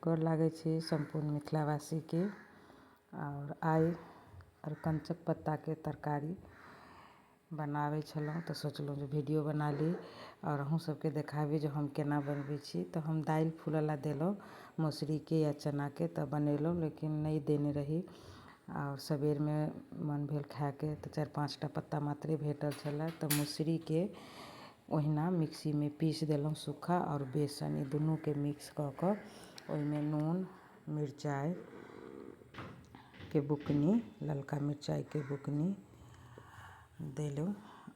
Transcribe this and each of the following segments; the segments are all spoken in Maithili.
शुक्र लागै छै संपूर्ण मिथिलावासी के। और आइ अरकंचक पत्ता के तरकारी बनाबै छलहुँ तऽ सोचलहुँ जे वीडियो बना ली और अहूँ सबके देखाबी जे हम केना बनबै छी। तऽ हम दालि फूलऽ ला देलहुँ मौसरी के या चना के, तऽ बनेलहुँ लेकिन नहीं देने रही। और सबेर में मन भेल खाए के तऽ 4-5 टा पत्ता मात्रे भेटल छलै, तऽ मौसरी के ओहिना मिक्सी में पीस देलहुँ सूखा और बेसन, ई दुनू के मिक्स कऽ कऽ ओहिमे नून मिरचाइ के बुकनी, ललका मिरचाइ के बुकनी देलहुँ।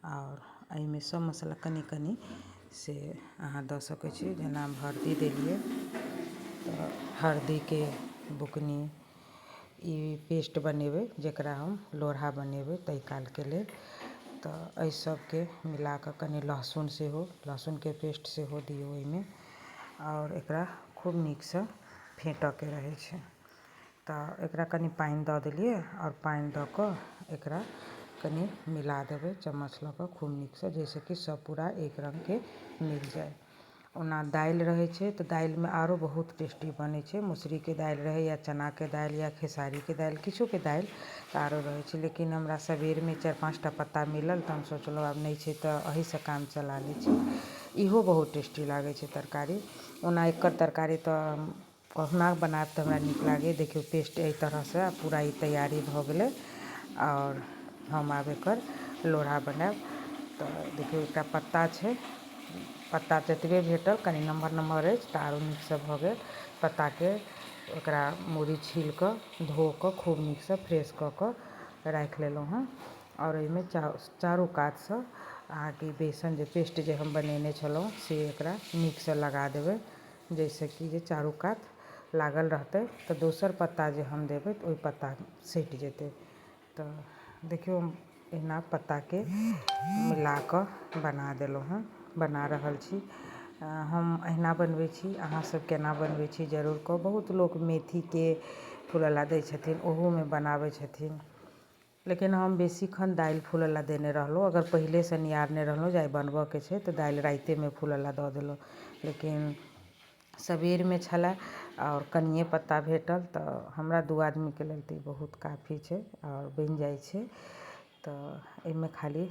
और एहिमे सब मसाला कनी कनी से अहाँ दऽ सकै छी। जेना हम हरदी देलिए तऽ हरदी के बुकनी, ई पेस्ट बनेबै जेकरा हम लोढ़ा बनेबै ताहि काल के लेल। तऽ एहि सबके मिला कऽ कनी लहसुन सेहो, लहसुन के पेस्ट सेहो दियौ ओहिमे, और एकरा खूब नीक सँ फेंटऽ के रहै छै। तऽ एकरा कनी पानि दऽ देलिए और पानि दऽ कऽ एकरा कनी मिला देबै चम्मच लऽ कऽ खूब नीक सँ, जैसे कि सब पूरा एक रंग के मिल जाए। ओना दालि रहै छै तऽ दालि में आरो बहुत टेस्टी बनै छै। मौसरी के दालि रहै या चना के दालि या खेसारी के दालि, किछो के दालि तऽ आरो रहै छै। लेकिन हमरा सबेर में 4-5 टा पत्ता मिलल तऽ हम सोचलहुँ आब नहीं छै तऽ एही सँ काम चला लै छी। इहो बहुत टेस्टी लागै छै तरकारी। ओना एकर तरकारी तऽ कहुना बनाएब तऽ हमरा नीक लागैए। देखियौ पेस्ट एहि तरह से पूरा ई तैयारी भऽ गेलै और हम आब एकर लोढ़ा बनाएब। तऽ देखियौ एकटा पत्ता छै, पत्ता जतबे भेटल कनी नमहर नमहर अछि तऽ आरो नीक सँ भऽ गेल। पत्ता के एकरा मूड़ी छील कऽ धो कऽ खूब नीक सँ फ्रेश कऽ कऽ राखि लेलहुँ हँ। और एहिमे चारू कात सँ अहाँके बेसन जे पेस्ट जे हम बनेने छलहुँ से एकरा नीक सँ लगा देबै, जैसे कि जे चारू कात लागल रहतै तऽ दोसर पत्ता जे हम देबै तऽ ओहि पत्ता सटि जेतै। तऽ देखियौ एहिना पत्ता के मिला कऽ बना देलहुँ हँ, बना रहल छी। हम अहिना बनबै छी, अहाँ सब केना बनबै छी जरूर कहब। बहुत लोक मेथी के फूलऽ ला दै छथिन, ओहू में बनाबै छथिन, लेकिन हम बेसीखन दालि फूलऽ ला देने रहलहुँ। अगर पहिले से नियारने रहलहुँ जे आइ बनबऽ के छै तऽ दालि राइते में फूलऽ ला दऽ देलहुँ। लेकिन सबेर में छलै और कनिए पत्ता भेटल तऽ हमरा 2 आदमी के लेल तऽ ई बहुत काफी छै और बनि जाइ छै। तऽ एहिमे खाली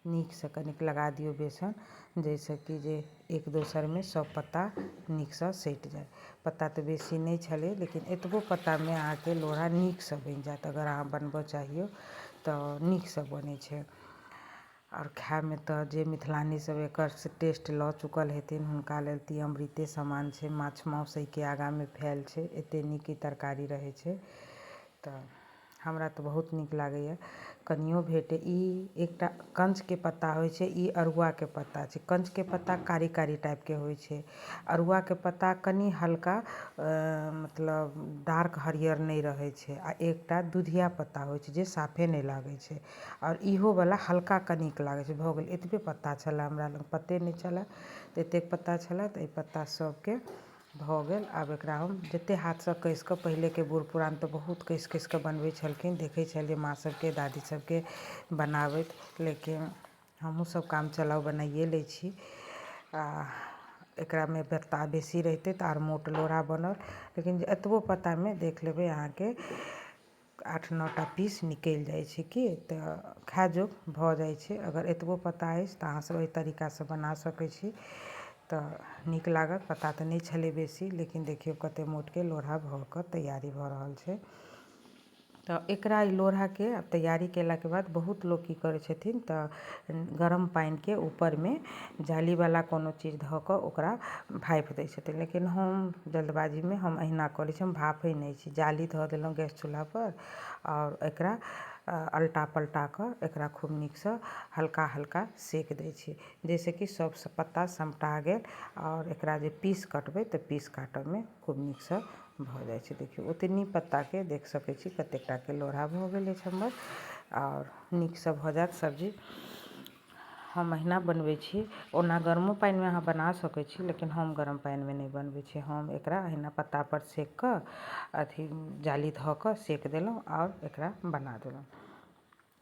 नीक सँ कनिक लगा दियौ बेसन, जैसे कि जे एक दोसर में सब पत्ता नीक सँ सटि जाए। पत्ता तऽ बेसी नहीं छलै, लेकिन एतबो पत्ता में अहाँके लोढ़ा नीक सँ बनि जाएत। अगर अहाँ बनबऽ चाहियो तऽ नीक सँ बनै छै। और खाए में तऽ जे मिथिलानी सब एकर टेस्ट लऽ चुकल हेथिन हुनका लेल तऽ ई अमृते समान छै। माछ माउस एहि के आगा में फेल छै, एते नीक ई तरकारी रहै छै। तऽ हमरा तऽ बहुत नीक लागैए। कनियो भेटै, ई एकटा कंच के पत्ता होइ छै, ई अरुआ के पत्ता छै। कंच के पत्ता कारी कारी टाइप के होइ छै, अरुआ के पत्ता कनी हल्का मतलब डार्क हरियर नहीं रहै छै। आ एकटा दुधिया पत्ता होइ छै जे साफे नहीं लागै छै, और इहो वाला हल्का कनिक लागै छै। भऽ गेल एतबे पत्ता छलै, हमरा लग पते नहीं छलै तऽ एतेक पत्ता छलै तऽ एहि पत्ता सबके भऽ गेल। आब एकरा हम जते हाथ सँ कस कऽ, पहिले के बूढ़ पुरान तऽ बहुत कस कस कऽ बनबै छलखिन, देखै छलियै माँ सबके दादी सबके बनाबैत, लेकिन हमहूँ सब काम चलाउ बनाइए लै छी। आ एकरा में पत्ता बेसी रहितै तऽ आर मोट लोढ़ा बनल, लेकिन एतबो पत्ता में देख लेबै अहाँके 8-9 टा पीस निकलि जाइ छै कि, तऽ खाए जोग भऽ जाइ छै। अगर एतबो पत्ता अछि तऽ अहाँ सब एहि तरीका सँ बना सकै छी तऽ नीक लागत। पत्ता तऽ नहीं छलै बेसी, लेकिन देखियौ कते मोट के लोढ़ा भऽ कऽ तैयारी भऽ रहल छै। तऽ एकरा ई लोढ़ा के तैयारी केला के बाद बहुत लोक की करै छथिन तऽ गरम पानि के ऊपर में जाली वाला कोनो चीज धऽ कऽ ओकरा भापि दै छथिन, लेकिन हम जल्दबाजी में हम अहिना कऽ लै छी। हम भापै नहीं छी, जाली धऽ देलहुँ गैस चूल्हा पर और एकरा अल्टा पलटा कऽ एकरा खूब नीक सँ हल्का हल्का सेक दै छी, जैसे कि सब पत्ता समटा गेल। और एकरा जे पीस कटबै तऽ पीस काटऽ में खूब नीक सँ भऽ जाइ छै। देखियौ ओतनी पत्ता के देख सकै छी कतेक टा के लोढ़ा भऽ गेल अछि हमर, और नीक सँ भऽ जाएत सब्जी। हम अहिना बनबै छी। ओना गरमो पानि में अहाँ बना सकै छी, लेकिन हम गरम पानि में नहीं बनबै छी। हम एकरा अहिना पत्ता पर सेक कऽ अथी जाली धऽ कऽ सेक देलहुँ और एकरा बना देलहुँ।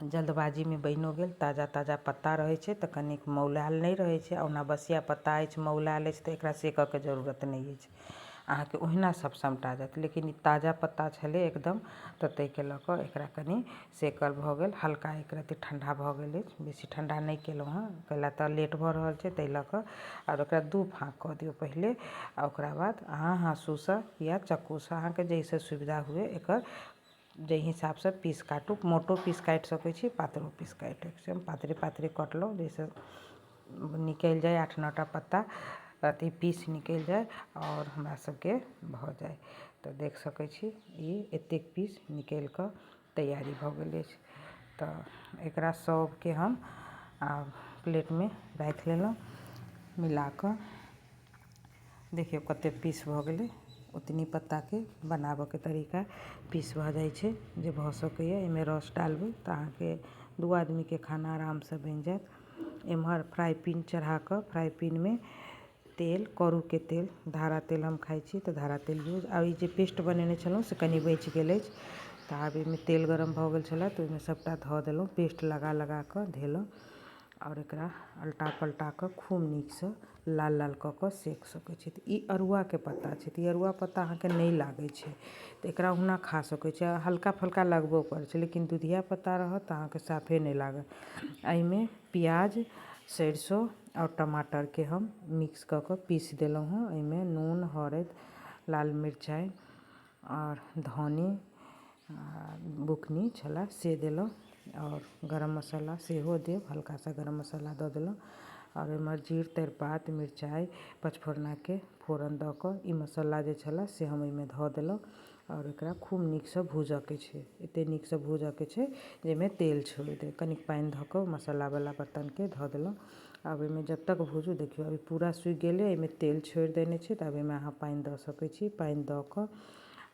जल्दबाजी में बनिओ गेल, ताजा ताजा पत्ता रहै छै तऽ कनिक मौलाएल नहीं रहै छै। ओना बसिया पत्ता अछि, मौलाएल अछि तऽ एकरा सेकऽ के जरूरत नहीं अछि। अहाँके ओहिना सब समटा जायत। लेकिन ई ताजा पत्ता छलै एकदम, तऽ ताहिके लऽ कऽ एकरा कनि सेकल भऽ गेल, हल्का एक रत्ती ठण्डा भऽ गेल अछि, बेसी ठण्डा नहि केलहुँ हँ, कैला तऽ लेट भऽ रहल छै ताहि लऽ कऽ। आओर ओकरा 2 फाँक कऽ दियौ पहिले, आ ओकरा बाद अहाँ हाँसूसँ या चक्कूसँ अहाँके जैसे सुविधा हुए एकर जाहि हिसाबसँ पीस काटू। मोटो पीस काटि सकै छी, पातरो पीस काटि सकै छी। हम पातरे पातरे कटलहुँ जाहिसँ निकलि जाए 8-9 टा पत्ता, अथी पीस निकलि जाए आओर हमरा सबके भऽ जाए। तऽ देख सकै छी ई एतेक पीस निकलि कऽ तैयारी भऽ गेल अछि। तऽ एकरा सबके हम प्लेटमे राखि लेलहुँ मिला कऽ। देखियौ कतेक पीस भऽ गेलै। उतनी पत्ताके बनाबऽके तरीका पीस भऽ जाइ छै जे भऽ सकैए। एहिमे रस डालबै तऽ अहाँके 2 आदमीके खाना आरामसँ बनि जायत। एम्हर फ्राई पैन चढ़ा कऽ फ्राई पैनमे तेल, करूके तेल, धारा तेल हम खाइ छी तऽ धारा तेल यूज। आ ई जे पेस्ट बनेने छलहुँ से कनि बचि गेल अछि, तऽ आब एहिमे तेल गरम भऽ गेल छलए तऽ ओहिमे सभटा धऽ देलहुँ, पेस्ट लगा कऽ धेलहुँ। आओर एकरा अल्टा पल्टा कऽ खूब नीकसँ लाल लाल कऽ कऽ सेक सकै छी। तऽ ई अरुआके पत्ता छै, तऽ ई अरुआ पत्ता अहाँके नहि लागै छै, तऽ एकरा ओहुना खा सकै छी। हल्का फल्का लगबो करै छै, लेकिन दुधिया पत्ता रहत तऽ अहाँके साफे नहि लागत। एहिमे प्याज, सरिसो आओर टमाटरके हम मिक्स कऽ कऽ पीस देलहुँ हँ। एहिमे नून, हरदि, लाल मिरचाइ आओर धनी बुकनी छलए से देलहुँ, आओर गरम मसाला सेहो देब, हल्का सा गरम मसाला दऽ देलहुँ। आओर एम्हर जीर, तेजपात, मिरचाइ, पचफोरनाके फोरन दऽ कऽ ई मसाला जे छलए से हम एहिमे धऽ देलहुँ। आओर एकरा खूब नीकसँ भूजऽके छै, एतेक नीकसँ भूजऽके छै जाहिमे तेल छोड़ि दे। कनिक पानि धऽ कऽ मसालावला बर्तनके धऽ देलहुँ। आब एहिमे जब तक भूजू, देखियौ अभी पूरा सूखि गेलै, एहिमे तेल छोड़ि देने छै, तऽ आब एहिमे अहाँ पानि दऽ सकै छी। पानि दऽ कऽ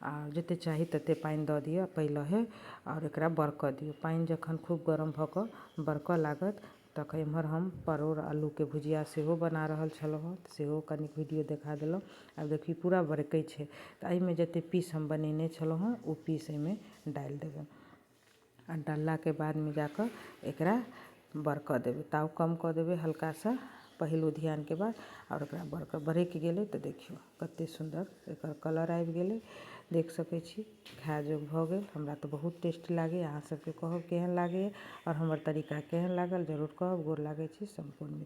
आ जतेक चाही ततेक पानि दऽ दिअ पहिलहे, आओर एकरा बरकऽ दियौ। पानि जखन खूब गरम भऽ कऽ बरकऽ लागत तखन एम्हर हम परोड़ आलूके भुजिया सेहो बना रहल छलहुँ हँ, सेहो कनिक वीडियो देखा देलहुँ। आब देखियौ पूरा बरकै छै, तऽ एहिमे जतेक पीस हम बनेने छलहुँ हँ ओ पीस एहिमे डालि देबै। आ डाललाके बादमे जाकऽ एकरा बरकऽ देबै, ताव कम कऽ देबै हल्का सा पहिल उधियानके बाद। आओर एकरा बरकि गेलै तऽ देखियौ कतेक सुन्दर एकर कलर आबि गेलै, देख सकै छी। खाय जोग भऽ गेल। हमरा तऽ बहुत टेस्टी लागैए, अहाँ सबके कहब केहन लागैए आओर हमर तरीका केहन लागल जरूर कहब। गोर लागै छी। सम्पूर्ण।